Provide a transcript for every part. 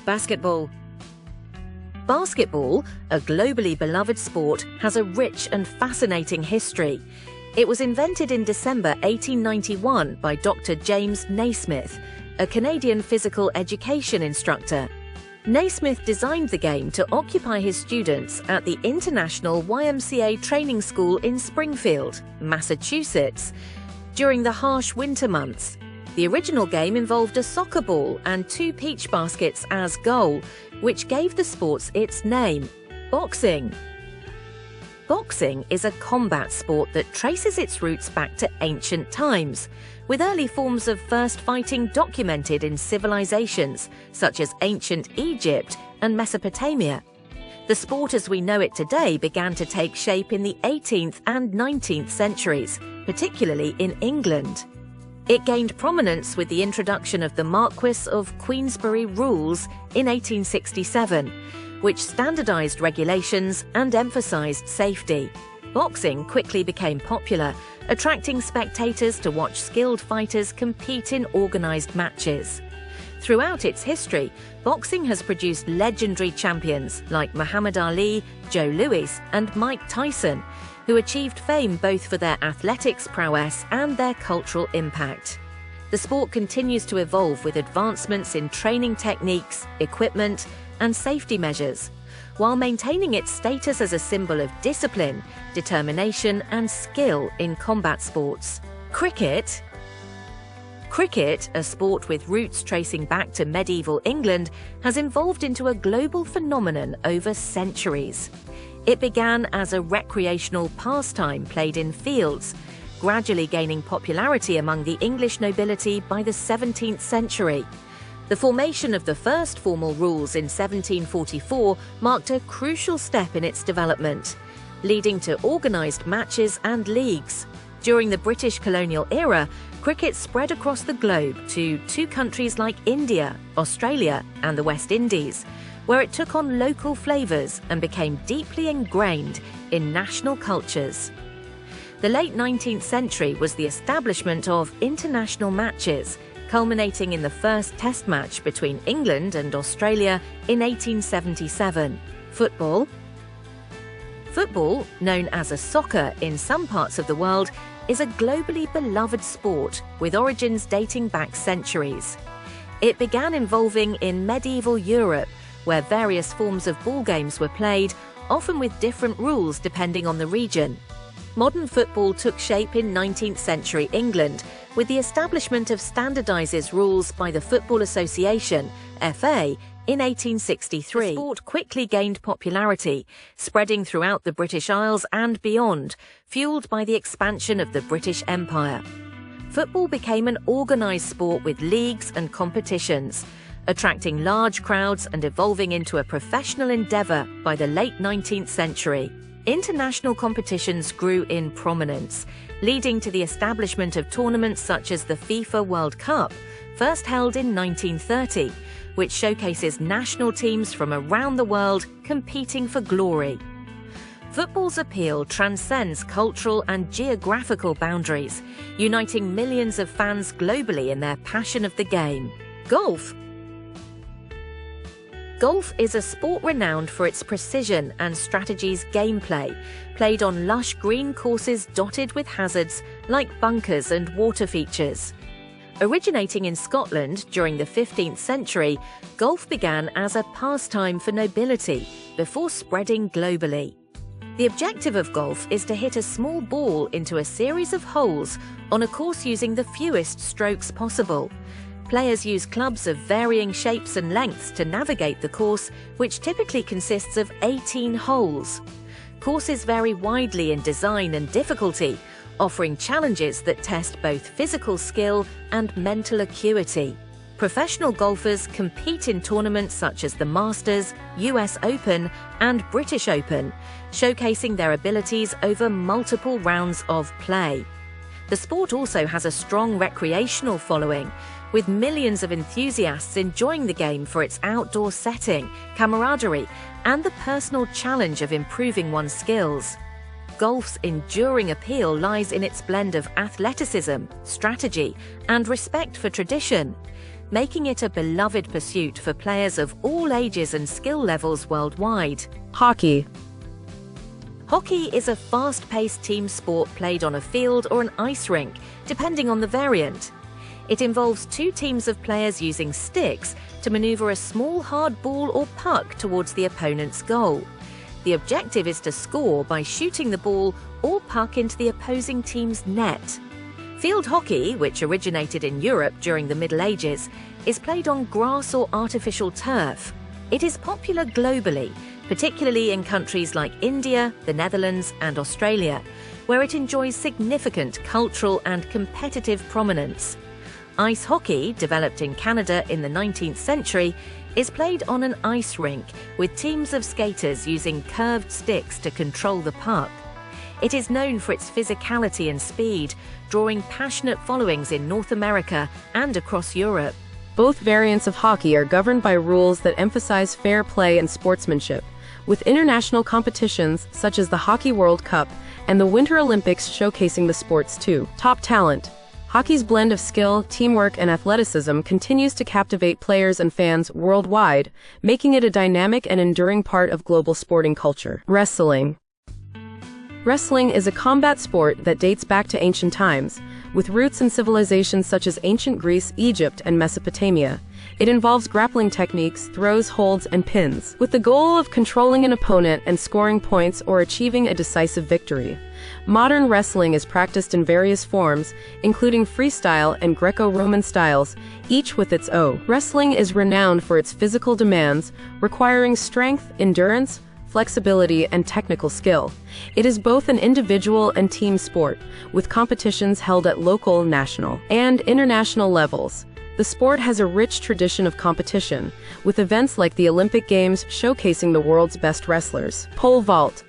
Basketball. Basketball, a globally beloved sport, has a rich and fascinating history. It was invented in December 1891 by Dr. James Naismith, a Canadian physical education instructor. Naismith designed the game to occupy his students at the International YMCA Training School in Springfield, Massachusetts, during the harsh winter months. The original game involved a soccer ball and 2 peach baskets as goal, which gave the sports its name, boxing. Boxing is a combat sport that traces its roots back to ancient times, with early forms of first fighting documented in civilizations such as ancient Egypt and Mesopotamia. The sport as we know it today began to take shape in the 18th and 19th centuries, particularly in England. It gained prominence with the introduction of the Marquess of Queensberry rules in 1867, which standardized regulations and emphasized safety. Boxing quickly became popular, attracting spectators to watch skilled fighters compete in organized matches. Throughout its history, boxing has produced legendary champions like Muhammad Ali, Joe Louis, and Mike Tyson, who achieved fame both for their athletics prowess and their cultural impact. The sport continues to evolve with advancements in training techniques, equipment, and safety measures, while maintaining its status as a symbol of discipline, determination, and skill in combat sports. Cricket. Cricket, a sport with roots tracing back to medieval England, has evolved into a global phenomenon over centuries. It began as a recreational pastime played in fields, gradually gaining popularity among the English nobility by the 17th century. The formation of the first formal rules in 1744 marked a crucial step in its development, leading to organised matches and leagues. During the British colonial era, cricket spread across the globe to 2 countries like India, Australia, and the West Indies, where it took on local flavours and became deeply ingrained in national cultures. The late 19th century was the establishment of international matches, culminating in the first Test match between England and Australia in 1877. Football. Football, known as a soccer in some parts of the world, is a globally beloved sport with origins dating back centuries. It began evolving in medieval Europe, where various forms of ball games were played, often with different rules depending on the region. Modern football took shape in 19th century England, with the establishment of standardized rules by the Football Association, FA, in 1863. The sport quickly gained popularity, spreading throughout the British Isles and beyond, fueled by the expansion of the British Empire. Football became an organized sport with leagues and competitions, attracting large crowds and evolving into a professional endeavour by the late 19th century. International competitions grew in prominence, leading to the establishment of tournaments such as the FIFA World Cup, first held in 1930, which showcases national teams from around the world competing for glory. Football's appeal transcends cultural and geographical boundaries, uniting millions of fans globally in their passion of the game. Golf. Golf is a sport renowned for its precision and strategies gameplay, played on lush green courses dotted with hazards like bunkers and water features. Originating in Scotland during the 15th century, golf began as a pastime for nobility before spreading globally. The objective of golf is to hit a small ball into a series of holes on a course using the fewest strokes possible. Players use clubs of varying shapes and lengths to navigate the course, which typically consists of 18 holes. Courses vary widely in design and difficulty, offering challenges that test both physical skill and mental acuity. Professional golfers compete in tournaments such as the Masters, US Open, and British Open, showcasing their abilities over multiple rounds of play. The sport also has a strong recreational following, with millions of enthusiasts enjoying the game for its outdoor setting, camaraderie, and the personal challenge of improving one's skills. Golf's enduring appeal lies in its blend of athleticism, strategy, and respect for tradition. making it a beloved pursuit for players of all ages and skill levels worldwide. Hockey. Hockey is a fast-paced team sport played on a field or an ice rink, depending on the variant. It involves two teams of players using sticks to maneuver a small hard ball or puck towards the opponent's goal. The objective is to score by shooting the ball or puck into the opposing team's net. Field hockey, which originated in Europe during the Middle Ages, is played on grass or artificial turf. It is popular globally, particularly in countries like India, the Netherlands, and Australia, where it enjoys significant cultural and competitive prominence. Ice hockey, developed in Canada in the 19th century, is played on an ice rink with teams of skaters using curved sticks to control the puck. It is known for its physicality and speed, drawing passionate followings in North America and across Europe. Both variants of hockey are governed by rules that emphasize fair play and sportsmanship, with international competitions such as the Hockey World Cup and the Winter Olympics showcasing the sport's top talent. Hockey's blend of skill, teamwork, and athleticism continues to captivate players and fans worldwide, making it a dynamic and enduring part of global sporting culture. Wrestling. Wrestling is a combat sport that dates back to ancient times, with roots in civilizations such as ancient Greece, Egypt, and Mesopotamia. It involves grappling techniques, throws, holds, and pins, with the goal of controlling an opponent and scoring points or achieving a decisive victory. Modern wrestling is practiced in various forms, including freestyle and Greco-Roman styles, each with its own. Wrestling is renowned for its physical demands, requiring strength, endurance, flexibility, and technical skill. It is both an individual and team sport, with competitions held at local, national, and international levels. The sport has a rich tradition of competition, with events like the Olympic Games showcasing the world's best wrestlers. Pole vault.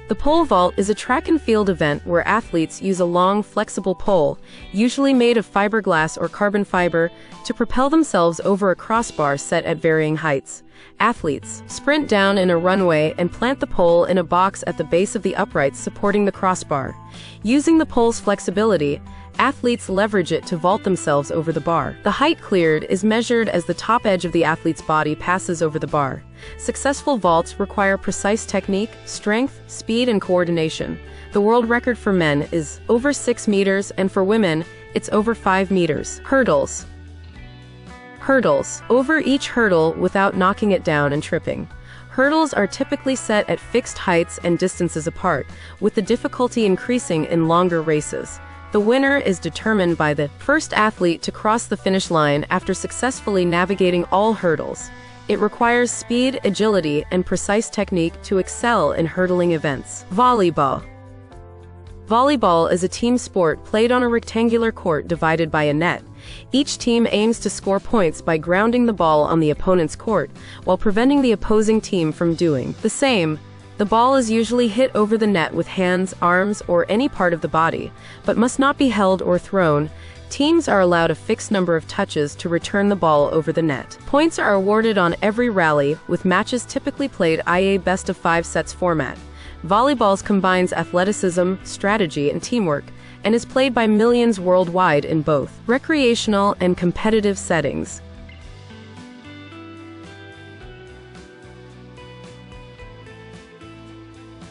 The pole vault is a track and field event where athletes use a long, flexible pole, usually made of fiberglass or carbon fiber, to propel themselves over a crossbar set at varying heights. Athletes sprint down in a runway and plant the pole in a box at the base of the uprights supporting the crossbar. Using the pole's flexibility, athletes leverage it to vault themselves over the bar. The height cleared is measured as the top edge of the athlete's body passes over the bar. Successful vaults require precise technique, strength, speed, and coordination. The world record for men is over 6 meters, and for women, it's over 5 meters. Hurdles. Hurdles. Over each hurdle without knocking it down and tripping. Hurdles are typically set at fixed heights and distances apart, with the difficulty increasing in longer races. The winner is determined by the first athlete to cross the finish line after successfully navigating all hurdles. It requires speed, agility, and precise technique to excel in hurdling events. Volleyball. Volleyball is a team sport played on a rectangular court divided by a net. Each team aims to score points by grounding the ball on the opponent's court, while preventing the opposing team from doing the same. The ball is usually hit over the net with hands, arms, or any part of the body, but must not be held or thrown. Teams are allowed a fixed number of touches to return the ball over the net. Points are awarded on every rally, with matches typically played IA best-of-5 sets format. Volleyball combines athleticism, strategy, and teamwork, and is played by millions worldwide in both recreational and competitive settings.